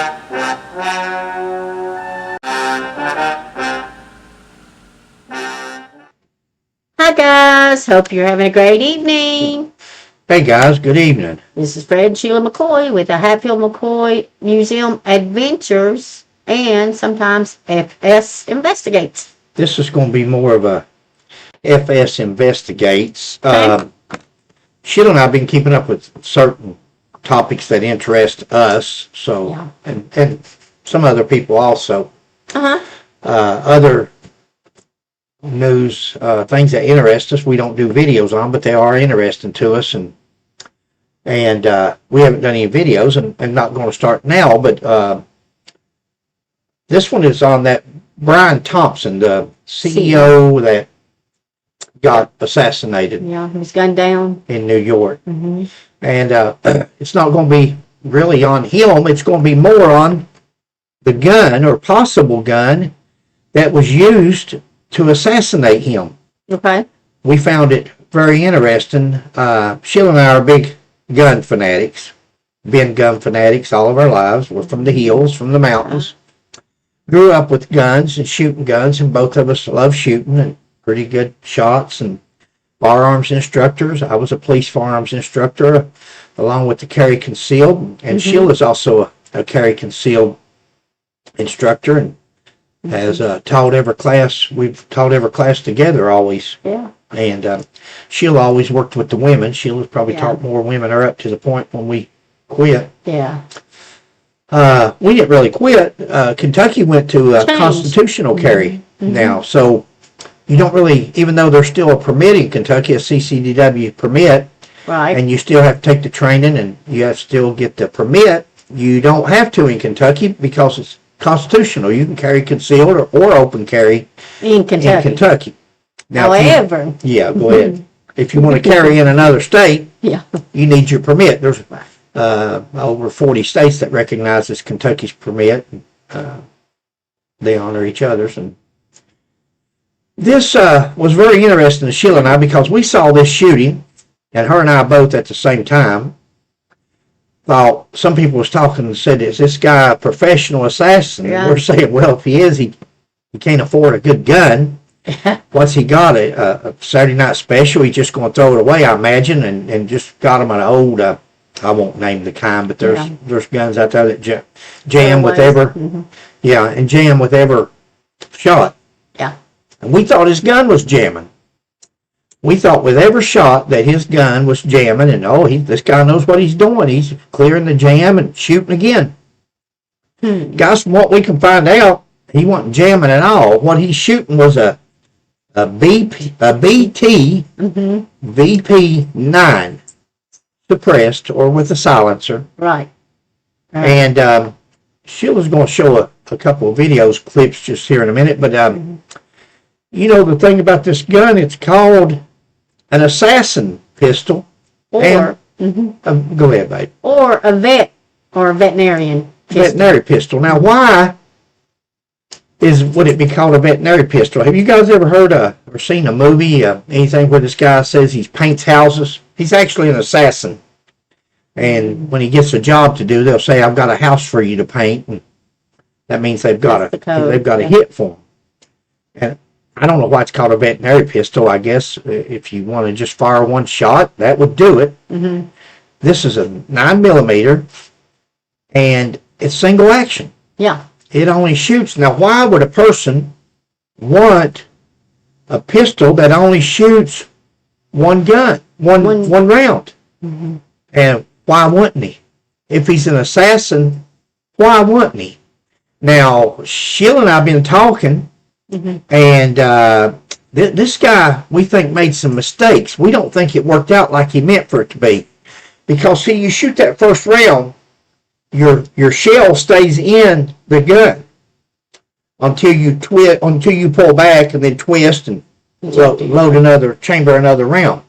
Hi guys, hope you're having a great evening. Hey guys, good evening. This is Fred and Sheila McCoy with the Hatfield McCoy Museum Adventures and sometimes FS Investigates. This is going to be more of a FS Investigates. Okay. Sheila and I have been keeping up with certain topics that interest us, so Yeah. and some other people also. Uh-huh. Other news, things that interest us, we don't do videos on, but they are interesting to us, and we haven't done any videos, and not going to start now, but this one is on that Brian Thompson, the CEO that got assassinated. Yeah, he was gunned down in New York. Mm-hmm. And it's not going to be really on him, it's going to be more on the gun or possible gun that was used to assassinate him. Okay. We found it very interesting. Sheila and I are big gun fanatics, been gun fanatics all of our lives. We're from the hills, from the mountains. Grew up with guns and shooting guns, and both of us love shooting and pretty good shots and firearms instructors. I was a police firearms instructor along with the carry concealed, and Sheila's also a carry concealed instructor and has taught every class. We've taught every class together always. Yeah. And Sheila always worked with the women. Sheila's probably taught more women, or up to the point when we quit. Yeah. We didn't really quit. Kentucky went to constitutional carry now, so you don't really, even though there's still a permit in Kentucky, a CCDW permit, Right. and you still have to take the training and you have to still get the permit, you don't have to in Kentucky because it's constitutional. You can carry concealed or open carry In Kentucky. Now, However. go ahead. If you want to carry in another state, Yeah. you need your permit. There's over 40 states that recognizes Kentucky's permit. They honor each other's. And this was very interesting to Sheila and I because we saw this shooting, and her and I both at the same time thought, some people was talking and said, is this guy a professional assassin? Yeah. And we're saying, well, if he is, he can't afford a good gun. What's he got? A Saturday night special? He's just going to throw it away, I imagine, and just got him an old, I won't name the kind, but there's guns out there that jam with every, and jam with every shot. Yeah. And we thought his gun was jamming. We thought with every shot that his gun was jamming, and this guy knows what he's doing. He's clearing the jam and shooting again. Guys, from what we can find out, he wasn't jamming at all. What he's shooting was a B&T VP9 suppressed or with a silencer. Right. And Sheila's going to show a couple of videos clips just here in a minute, but you know the thing about this gun, it's called an assassin pistol. Or go ahead, babe. or a veterinarian pistol. Veterinary pistol. Now, why would it be called a veterinary pistol? Have you guys ever heard or seen a movie, anything where this guy says he paints houses? He's actually an assassin. And when he gets a job to do, they'll say, I've got a house for you to paint. And that means they've got a hit for him. And I don't know why it's called a veterinary pistol. I guess if you want to just fire one shot, that would do it. This is a 9mm, and it's single action. Yeah. It only shoots. Now, why would a person want a pistol that only shoots one round? And why wouldn't he? If he's an assassin, why wouldn't he? Now, Sheila and I have been talking, and this guy, we think, made some mistakes. We don't think it worked out like he meant for it to be. Because, see, you shoot that first round, your shell stays in the gun until you pull back and then twist and load another round.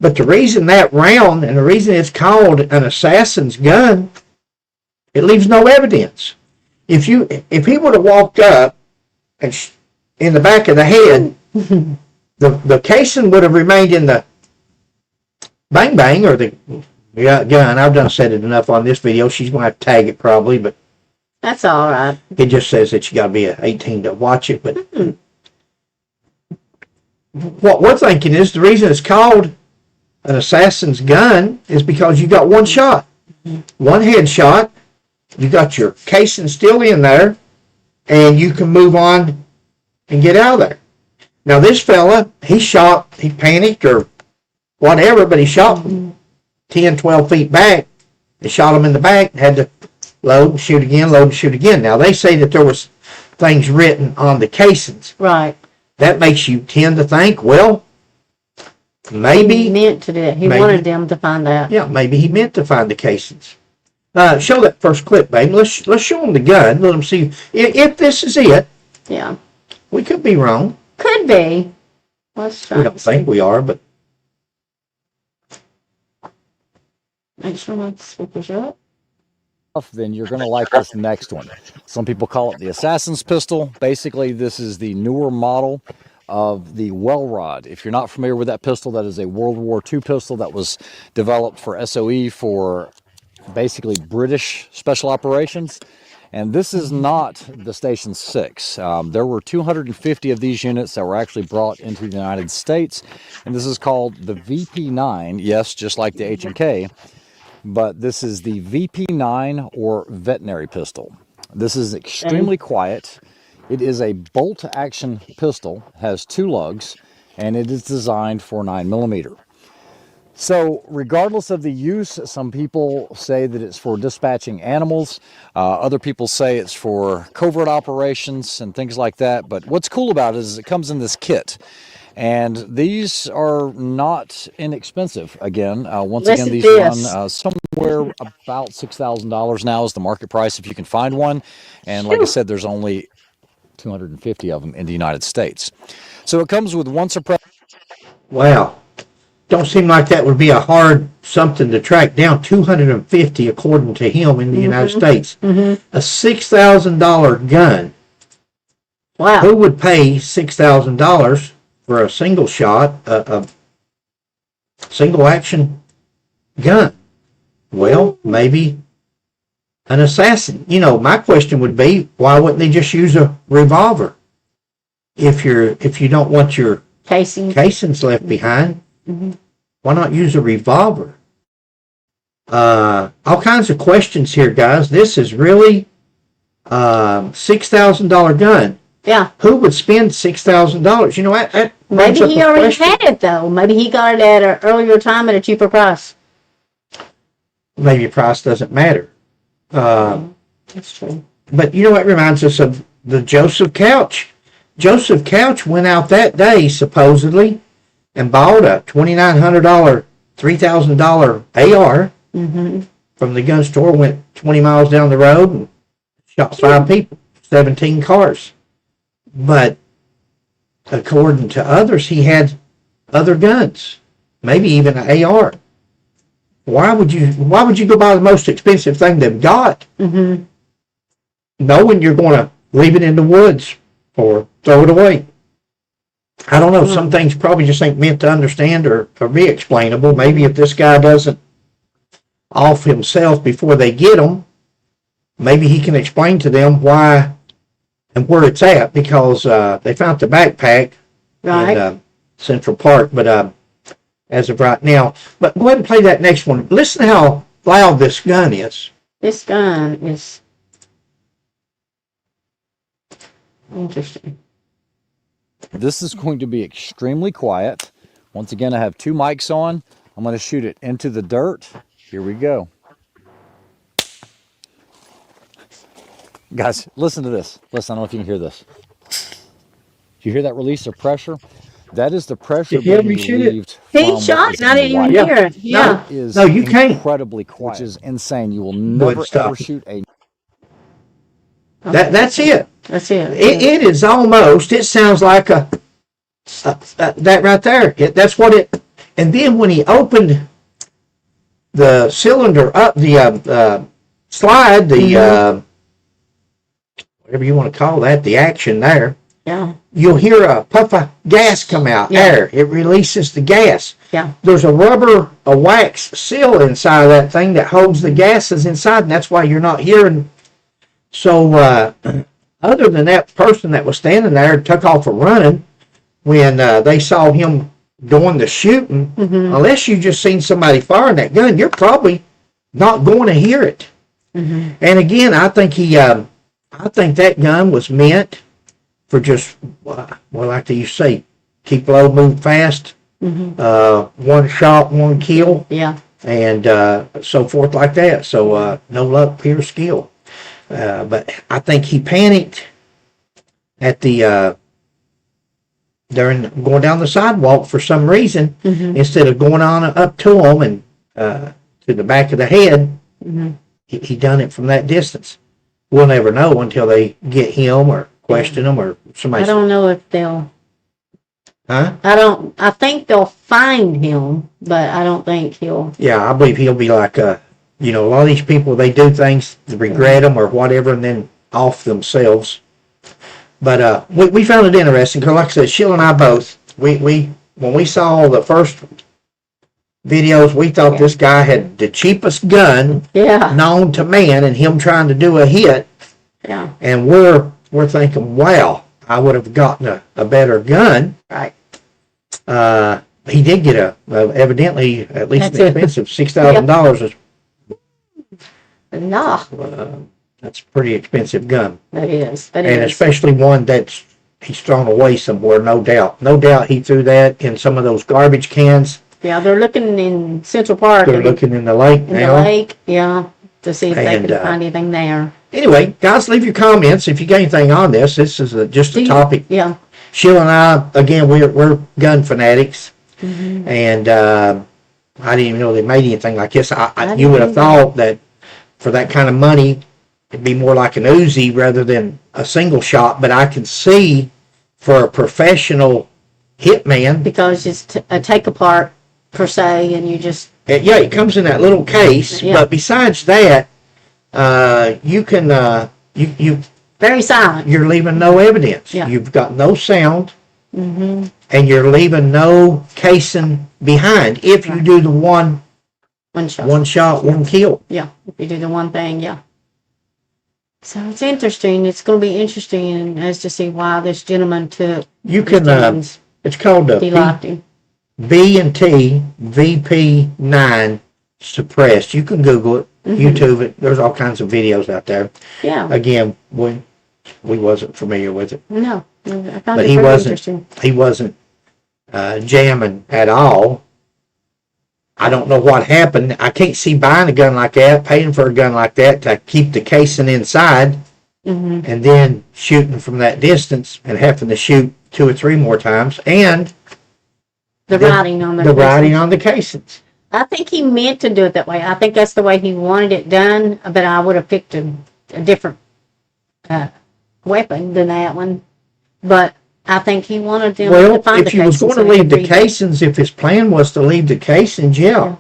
But the reason that round, and the reason it's called an assassin's gun, it leaves no evidence. If he would have walked up and in the back of the head, the casing would have remained in the bang or the gun. I've done said it enough on this video. She's going to have to tag it probably, but That's all right. It just says that you got to be 18 to watch it. But what we're thinking is the reason it's called an assassin's gun is because you got one shot, one headshot. You got your casing still in there, and you can move on and get out of there. Now this fella, he panicked or whatever, but he shot 10, 12 feet back. They shot him in the back, had to load and shoot again, load and shoot again. Now they say that there was things written on the casings. Right. That makes you tend to think, well, maybe he meant to do it. He wanted them to find out. Yeah, maybe he meant to find the casings. Show that first clip, baby. Let's show them the gun. Let them see if this is it. Yeah. We could be wrong. Could be. Let's try. We don't think we are, but make sure my speakers are up. Then you're going to like this next one. Some people call it the Assassin's pistol. Basically, this is the newer model of the Well Rod. If you're not familiar with that pistol, that is a World War II pistol that was developed for SOE for basically British special operations. And this is not the Station 6. There were 250 of these units that were actually brought into the United States. And this is called the VP9. Yes, just like the H&K. But this is the VP9 or veterinary pistol. This is extremely quiet. It is a bolt-action pistol, has 2 lugs, and it is designed for 9mm. So regardless of the use, some people say that it's for dispatching animals. Other people say it's for covert operations and things like that. But what's cool about it is it comes in this kit. And these are not inexpensive. Again, once again, these run somewhere about $6,000 now is the market price if you can find one. And like I said, there's only 250 of them in the United States. So it comes with one suppressor. wow. Don't seem like that would be a hard something to track down. 250 according to him in the United States. A $6,000 gun. Wow. Who would pay $6,000 for a single shot, a single action gun? Well, maybe an assassin. You know, my question would be, why wouldn't they just use a revolver? If you don't want your casings left behind, why not use a revolver? All kinds of questions here, guys. This is really $6,000 gun. Yeah. Who would spend $6,000? You know, that maybe he already had it though. Maybe he got it at an earlier time at a cheaper price. Maybe price doesn't matter. That's true. But you know what reminds us of the Joseph Couch. Joseph Couch went out that day supposedly and bought a $2,900, $3,000 AR from the gun store. Went 20 miles down the road and shot 5 people, 17 cars. But according to others, he had other guns, maybe even an AR. Why would you go buy the most expensive thing they've got, knowing you're going to leave it in the woods or throw it away? I don't know. Some things probably just ain't meant to understand or be explainable. Maybe if this guy doesn't off himself before they get him, maybe he can explain to them why and where it's at, because they found the backpack in Central Park, but as of right now. But go ahead and play that next one. Listen to how loud this gun is. This gun is interesting. This is going to be extremely quiet. Once again, I have 2 mics on. I'm going to shoot it into the dirt. Here we go. Guys, listen to this. Listen, I don't know if you can hear this. Do you hear that release of pressure? That is the pressure being relieved. He shot. I didn't even hear it. Yeah. No, you can't. Incredibly quiet, which is insane. You will never ever shoot a. That's it. That's it. It is almost. It sounds like that right there. That's what it. And then when he opened the cylinder up, the slide, the whatever you want to call that, the action there. Yeah. You'll hear a puff of gas come out. Air. It releases the gas. Yeah. There's a wax seal inside of that thing that holds the gases inside, and that's why you're not hearing So, other than that person that was standing there took off running when they saw him doing the shooting, unless you just seen somebody firing that gun, you're probably not going to hear it. And again, I think I think that gun was meant for just, well, like they used to say, keep low, move fast, one shot, one kill, and so forth like that. So no luck, pure skill. But I think he panicked at the during going down the sidewalk for some reason, instead of going on up to him and to the back of the head. He done it from that distance. We'll never know until they get him or question him or somebody. I don't know if they'll. Huh? I think they'll find him, but I don't think he'll. Yeah, I believe he'll be like a lot of these people, they do things, they regret them or whatever, and then off themselves. But we found it interesting because, like I said, Sheila and I both, when we saw the first videos, we thought this guy had the cheapest gun known to man, and him trying to do a hit. Yeah. And we're thinking, wow, I would have gotten a better gun. Right. He did get evidently at least an expensive $6,000. Nah. That's a pretty expensive gun. That is. And especially one that's he's thrown away somewhere, no doubt. No doubt he threw that in some of those garbage cans. Yeah, they're looking in Central Park. They're looking in the lake now. In the lake, to see if they can find anything there. Anyway, guys, leave your comments if you got anything on this. This is just a topic. Yeah. Sheila and I, again, we're gun fanatics. And I didn't even know they made anything like this. You would have thought that for that kind of money, it'd be more like an Uzi rather than a single shot. But I can see for a professional hitman, because it's a take apart per se, and you just it comes in that little case. But besides that, you can you very silent. You're leaving no evidence. You've got no sound, and you're leaving no casing behind. If you do the one shot, one kill. Yeah, if you do the one thing, So it's interesting. It's going to be interesting as to see why this gentleman took. You can. It's called the B&T VP9 suppressed. You can Google it, YouTube it. There's all kinds of videos out there. Yeah. Again, we wasn't familiar with it. No, I found but it he very wasn't. Interesting. He wasn't jamming at all. I don't know what happened. I can't see buying a gun like that, paying for a gun like that to keep the casing inside, and then shooting from that distance and having to shoot 2 or 3 more times, and the writing on the casings. I think he meant to do it that way. I think that's the way he wanted it done, but I would have picked a different weapon than that one. But I think he wanted them to find the casings. Well, if he was going to leave the casings, if his plan was to leave the casings, then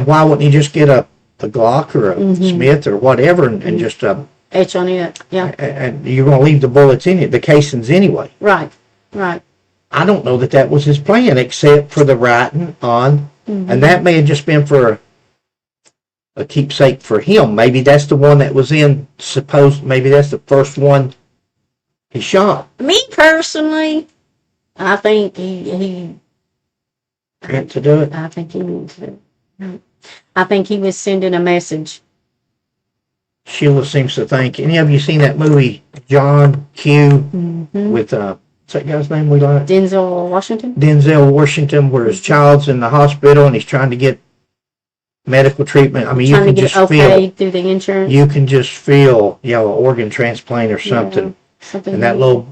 why wouldn't he just get a Glock or a Smith or whatever and just etch on it? Yeah. And you're going to leave the bullets in it, the casings anyway. Right. I don't know that was his plan, except for the writing on, and that may have just been for a keepsake for him. Maybe that's the one that was in. Maybe that's the first one he shot. Me personally, I think he meant to do it. I think he meant to do it. I think he was sending a message. Sheila seems to think. Any of you seen that movie John Q with what's that guy's name we like? Denzel Washington. Denzel Washington, where his child's in the hospital and he's trying to get medical treatment. I mean, you can just feel through the insurance. You can just feel, an organ transplant or something. And that little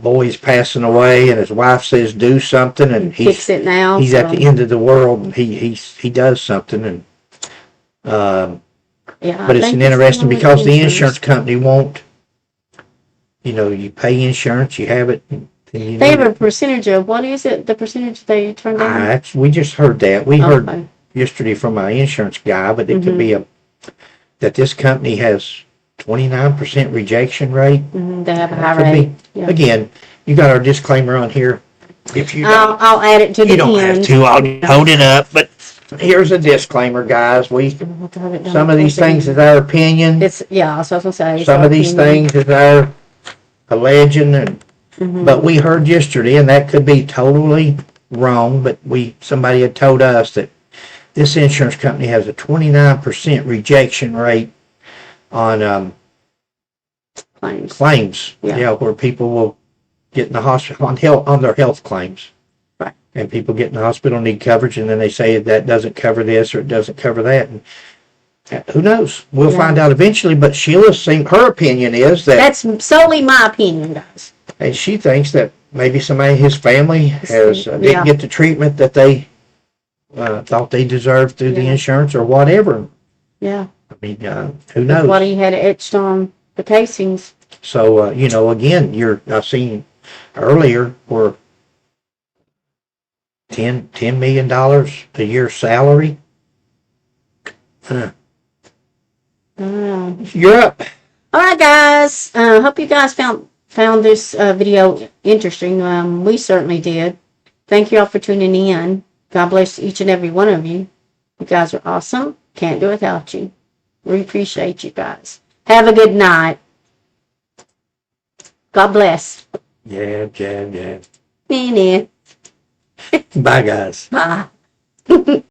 boy's passing away, and his wife says, "Do something," and fix it now. He's at the end of the world, and he does something, and but it's an interesting because the insurance company won't. You pay insurance, you have it. They have a percentage of what is it? The percentage they turn down. We just heard that. We heard yesterday from our insurance guy, but it could be that this company has 29% rejection rate. They have a high rate. Yeah. Again, you got our disclaimer on here. If you I'll add it to the end. You don't have to. I'll hold it up. But here's a disclaimer, guys. Some of these things is our opinion. It's, yeah, that's what I was gonna say. Some of these things is our alleging, and but we heard yesterday, and that could be totally wrong, but somebody had told us that this insurance company has a 29% rejection rate on claims. Yeah. Where people will get in the hospital on their health claims. Right. And people get in the hospital, need coverage, and then they say that doesn't cover this or it doesn't cover that. And who knows? We'll find out eventually, but her opinion is that... That's solely my opinion, guys. And she thinks that maybe somebody in his family didn't get the treatment that they thought they deserved through the insurance or whatever. Yeah. I mean, who knows? What he had etched on the casings. So, again, I've seen earlier where $10 million a year salary. You're up. All right, guys. Hope you guys found this video interesting. We certainly did. Thank you all for tuning in. God bless each and every one of you. You guys are awesome. Can't do it without you. We appreciate you guys. Have a good night. God bless. Yeah. Bye. Bye, guys. Bye.